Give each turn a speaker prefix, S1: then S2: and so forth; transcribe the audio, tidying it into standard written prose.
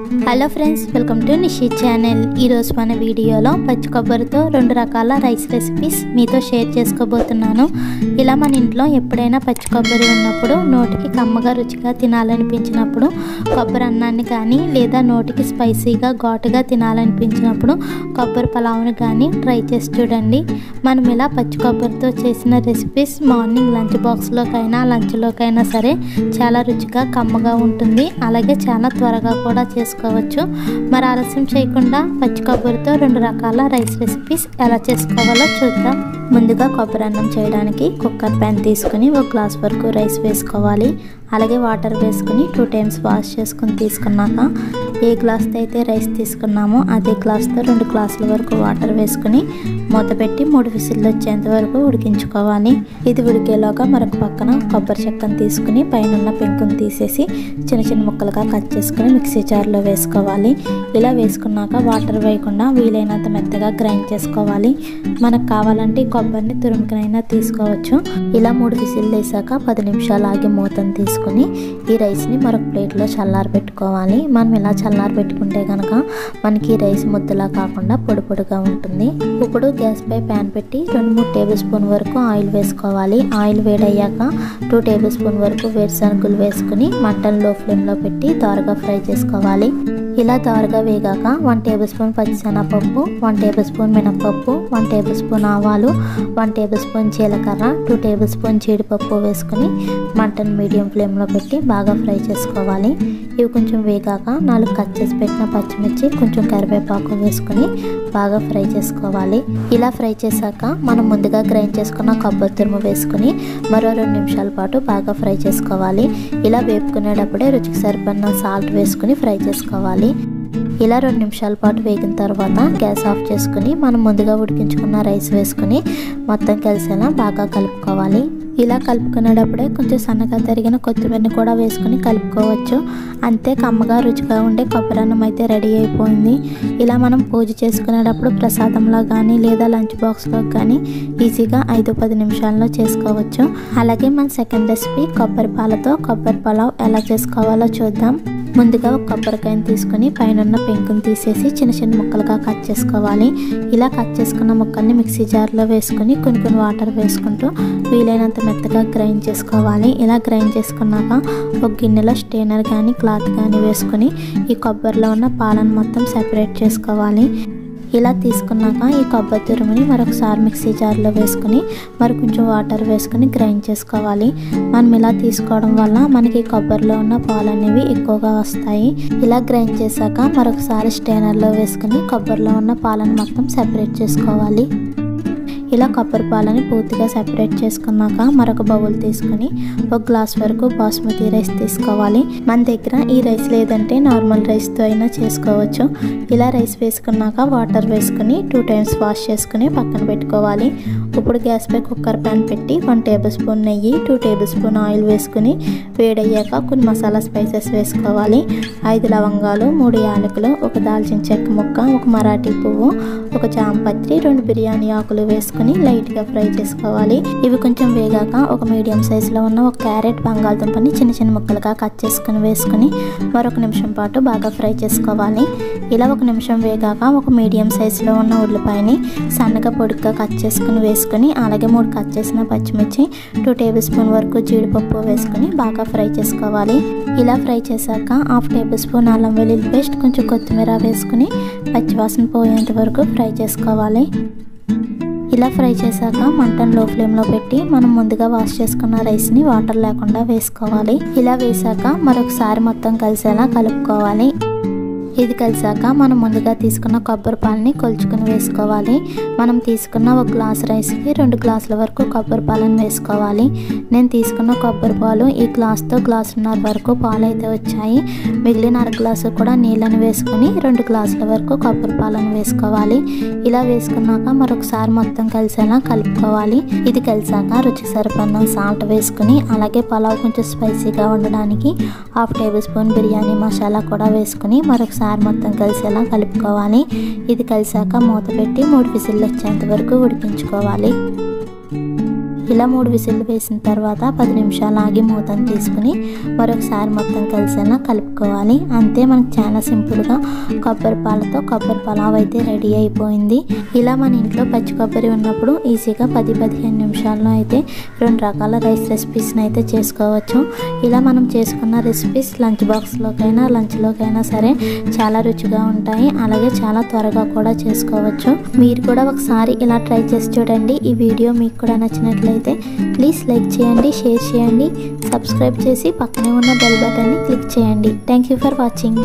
S1: Hello friends, welcome to Nishi channel. ఈరోజు మన వీడియోలో పచ్చి కొబ్బరితో 2 రకాల రైస్ రెసిపీస్ మీతో షేర్ చేసుకోబోతున్నాను. ఇలా మన ఇంట్లో ఎప్పుడైనా పచ్చి కొబ్బరి ఉన్నప్పుడు, నోటికి కమ్మగా రుచిగా తినాలనిపించినప్పుడు, కొబ్బరి అన్నాన్ని కానీ లేదా నోటికి స్పైసీగా ఘాటుగా తినాలనిపించినప్పుడు కొబ్బరి పలావ్ని కానీ ట్రై చేసి చూడండి. మనం ఇలా పచ్చి కొబ్బరితో చేసిన రెసిపీస్ మార్నింగ్ లంచ్ బాక్స్లోకైనా లంచ్లోకైనా సరే చాలా రుచిగా కమ్మగా ఉంటుంది. అలాగే చాలా త్వరగా కూడా చేసుకోవచ్చు. మరి ఆలస్యం చేయకుండా పచ్చి కొబ్బరితో 2 రకాల రైస్ రెసిపీస్ ఎలా చేసుకోవాలో చూద్దాం. ముందుగా కొబ్బరి అన్నం చేయడానికి కుక్కర్ ప్యాన్ తీసుకుని 1 గ్లాస్ వరకు రైస్ వేసుకోవాలి. అలాగే వాటర్ వేసుకుని 2 టైమ్స్ వాష్ చేసుకుని తీసుకున్నాక ఏ గ్లాస్తో అయితే రైస్ తీసుకున్నామో అదే గ్లాస్తో 2 గ్లాసుల వరకు వాటర్ వేసుకుని మూత పెట్టి 3 విసిల్లు వచ్చేంత వరకు ఉడికించుకోవాలి. ఇది ఉడికేలోగా మరొక పక్కన కొబ్బరి చెక్కను తీసుకుని పైన పెంకును తీసేసి చిన్న చిన్న ముక్కలుగా కట్ చేసుకుని మిక్సీ జార్లో వేసుకోవాలి. ఇలా వేసుకున్నాక వాటర్ వేయకుండా వీలైనంత మెత్తగా గ్రైండ్ చేసుకోవాలి. మనకు కావాలంటే కొబ్బరిని తురుముకనైనా తీసుకోవచ్చు. ఇలా 3 విసిల్లు వేసాక 10 నిమిషాలు ఆగి మూతను తీసుకుని ఈ రైస్ని మరొక ప్లేట్లో చల్లారి పెట్టుకోవాలి. మనం ఇలా చల్లారి పెట్టుకుంటే కనుక మనకి రైస్ ముద్దలా కాకుండా పొడి పొడిగా ఉంటుంది. ఇప్పుడు గ్యాస్ పై ప్యాన్ పెట్టి 2-3 టేబుల్ స్పూన్ వరకు ఆయిల్ వేసుకోవాలి. ఆయిల్ వేడయ్యాక 2 టేబుల్ స్పూన్ వరకు వేరుశనగలు వేసుకుని మంటను లో ఫ్లేమ్లో పెట్టి దోరగా ఫ్రై చేసుకోవాలి. ఇలా దోరగా వేగాక 1 టేబుల్ స్పూన్ పచ్చిశనగపప్పు, 1 టేబుల్ స్పూన్ మినపప్పు, 1 టేబుల్ స్పూన్ ఆవాలు, 1 టేబుల్ స్పూన్ జీలకర్ర, 2 టేబుల్ స్పూన్ జీడిపప్పు వేసుకుని మంటను మీడియం ఫ్లేమ్లో పెట్టి బాగా ఫ్రై చేసుకోవాలి. ఇవి కొంచెం వేగాక 4 కట్ చేసి పెట్టిన పచ్చిమిర్చి, కొంచెం కరివేపాకు వేసుకుని బాగా ఫ్రై చేసుకోవాలి. ఇలా ఫ్రై చేశాక మనం ముందుగా గ్రైండ్ చేసుకున్న కొబ్బరి తురుము వేసుకుని మరో 2 నిమిషాల పాటు బాగా ఫ్రై చేసుకోవాలి. ఇలా వేపుకునేటప్పుడే రుచికి సరిపడిన సాల్ట్ వేసుకుని ఫ్రై చేసుకోవాలి. ఇలా 2 నిమిషాల పాటు వేగిన తర్వాత గ్యాస్ ఆఫ్ చేసుకుని మనం ముందుగా ఉడికించుకున్న రైస్ వేసుకుని మొత్తం కలిసేలా బాగా కలుపుకోవాలి. ఇలా కలుపుకునేటప్పుడే కొంచెం సన్నగా తరిగిన కొత్తిమీరని కూడా వేసుకుని కలుపుకోవచ్చు. అంతే కమ్మగా రుచిగా ఉండే కొబ్బరి అన్నం అయితే రెడీ అయిపోయింది. ఇలా మనం పూజ చేసుకునేటప్పుడు ప్రసాదంలో కానీ లేదా లంచ్ బాక్స్లో కానీ ఈజీగా 5-10 నిమిషాల్లో చేసుకోవచ్చు. అలాగే మన సెకండ్ రెసిపీ కొబ్బరి పాలతో కొబ్బరి పలావ్ ఎలా చేసుకోవాలో చూద్దాం. ముందుగా ఒక కొబ్బరికాయను తీసుకుని పైన పెంకును తీసేసి చిన్న చిన్న ముక్కలుగా కట్ చేసుకోవాలి. ఇలా కట్ చేసుకున్న ముక్కల్ని మిక్సీ జార్లో వేసుకుని కొన్ని వాటర్ వేసుకుంటూ వీలైనంత మెత్తగా గ్రైండ్ చేసుకోవాలి. ఇలా గ్రైండ్ చేసుకున్నాక ఒక గిన్నెలో స్టెయినర్ కానీ క్లాత్ కానీ వేసుకుని ఈ కొబ్బరిలో ఉన్న పాలను మొత్తం సెపరేట్ చేసుకోవాలి. ఇలా తీసుకున్నాక ఈ కొబ్బరి తురుముని మరొకసారి మిక్సీ జార్లో వేసుకుని మరి కొంచెం వాటర్ వేసుకుని గ్రైండ్ చేసుకోవాలి. మనం ఇలా తీసుకోవడం వల్ల మనకి కొబ్బరిలో ఉన్న పాలు అనేవి ఎక్కువగా వస్తాయి. ఇలా గ్రైండ్ చేశాక మరొకసారి స్టెయినర్లో వేసుకుని కొబ్బరిలో ఉన్న పాలను మొత్తం సెపరేట్ చేసుకోవాలి. ఇలా కొబ్బరి పాలని పూర్తిగా సెపరేట్ చేసుకున్నాక మరొక బౌల్ తీసుకుని 1 గ్లాస్ వరకు బాస్మతి రైస్ తీసుకోవాలి. మన దగ్గర ఈ రైస్ లేదంటే నార్మల్ రైస్తో అయినా చేసుకోవచ్చు. ఇలా రైస్ వేసుకున్నాక వాటర్ వేసుకుని 2 టైమ్స్ వాష్ చేసుకుని పక్కన పెట్టుకోవాలి. ఇప్పుడు గ్యాస్ పై కుక్కర్ ప్యాన్ పెట్టి 1 టేబుల్ స్పూన్ నెయ్యి, 2 టేబుల్ స్పూన్ ఆయిల్ వేసుకుని వేడయ్యాక కొన్ని మసాలా స్పైసెస్ వేసుకోవాలి. 5 లవంగాలు, 3 యాలకులు, 1 దాల్చిన చెక్క ముక్క, 1 మరాఠీ పువ్వు, 1 జాంపత్రి, 2 బిర్యానీ ఆకులు వేసుకుని లైట్గా ఫ్రై చేసుకోవాలి. ఇవి కొంచెం వేగాక ఒక మీడియం సైజులో ఉన్న 1 క్యారెట్, బంగాళదుంపని చిన్న చిన్న ముక్కలుగా కట్ చేసుకుని వేసుకుని మరొక నిమిషం పాటు బాగా ఫ్రై చేసుకోవాలి. ఇలా 1 నిమిషం వేగాక ఒక మీడియం సైజులో ఉన్న ఉల్లిపాయని సన్నగా పొడిగా కట్ చేసుకుని వేసుకుని అలాగే 3 కట్ చేసిన పచ్చిమిర్చి, 2 టేబుల్ స్పూన్ వరకు జీడిపప్పు వేసుకుని బాగా ఫ్రై చేసుకోవాలి. ఇలా ఫ్రై చేశాక 1/2 టేబుల్ స్పూన్ అల్లం వెల్లుల్లి పేస్ట్, కొంచెం కొత్తిమీర వేసుకుని పచ్చివాసన పోయేంత వరకు ఫ్రై చేసుకోవాలి. ఇలా ఫ్రై చేశాక మంటను లో ఫ్లేమ్లో పెట్టి మనం ముందుగా వాష్ చేసుకున్న రైస్ని వాటర్ లేకుండా వేసుకోవాలి. ఇలా వేసాక మరొకసారి మొత్తం కలిసేలా కలుపుకోవాలి. ఇది కలిసాక మనం ముందుగా తీసుకున్న కొబ్బరి పాలని కొలుచుకుని వేసుకోవాలి. మనం తీసుకున్న 1 గ్లాస్ రైస్కి 2 గ్లాసుల వరకు కొబ్బరి పాలను వేసుకోవాలి. నేను తీసుకున్న కొబ్బరి పాలు ఈ గ్లాస్తో 1.5 గ్లాసుల వరకు పాలు అయితే వచ్చాయి. మిగిలిన 1/2 గ్లాసు కూడా నీళ్ళని వేసుకుని 2 గ్లాసుల వరకు కొబ్బరి పాలను వేసుకోవాలి. ఇలా వేసుకున్నాక మరొకసారి మొత్తం కలిసేలా కలుపుకోవాలి. ఇది కలిసాక రుచికి సరిపడిన సాల్ట్ వేసుకుని అలాగే పలావ్ కొంచెం స్పైసీగా ఉండడానికి 1/2 టేబుల్ స్పూన్ బిర్యానీ మసాలా కూడా వేసుకుని మరొకసారి మొత్తం కలిసేలా కలుపుకోవాలి. ఇది కలిసాక మూత పెట్టి 3 విజిల్లు వచ్చేంత వరకు ఉడికించుకోవాలి. ఇలా 3 విజిల్లు వేసిన తర్వాత 10 నిమిషాలు ఆగి మూతను తీసుకుని మరొకసారి మొత్తం కలిసేలా కలుపుకోవాలి. అంతే, మనకు చాలా సింపుల్గా కొబ్బరి పాలతో కొబ్బరి పలావ్ అయితే రెడీ అయిపోయింది. ఇలా మన ఇంట్లో పచ్చి కొబ్బరి ఉన్నప్పుడు ఈజీగా 10-15 నిమిషాల్లో అయితే 2 రకాల రైస్ రెసిపీస్ని అయితే చేసుకోవచ్చు. ఇలా మనం చేసుకున్న రెసిపీస్ లంచ్ బాక్స్లోకైనా లంచ్లోకైనా సరే చాలా రుచిగా ఉంటాయి. అలాగే చాలా త్వరగా కూడా చేసుకోవచ్చు. మీరు కూడా ఒకసారి ఇలా ట్రై చేసి చూడండి. ఈ వీడియో మీకు కూడా నచ్చినట్లయితే ప్లీజ్ లైక్ చేయండి, షేర్ చేయండి, సబ్స్క్రైబ్ చేసి పక్కనే ఉన్న బెల్ బటన్ని క్లిక్ చేయండి. Thank you for watching.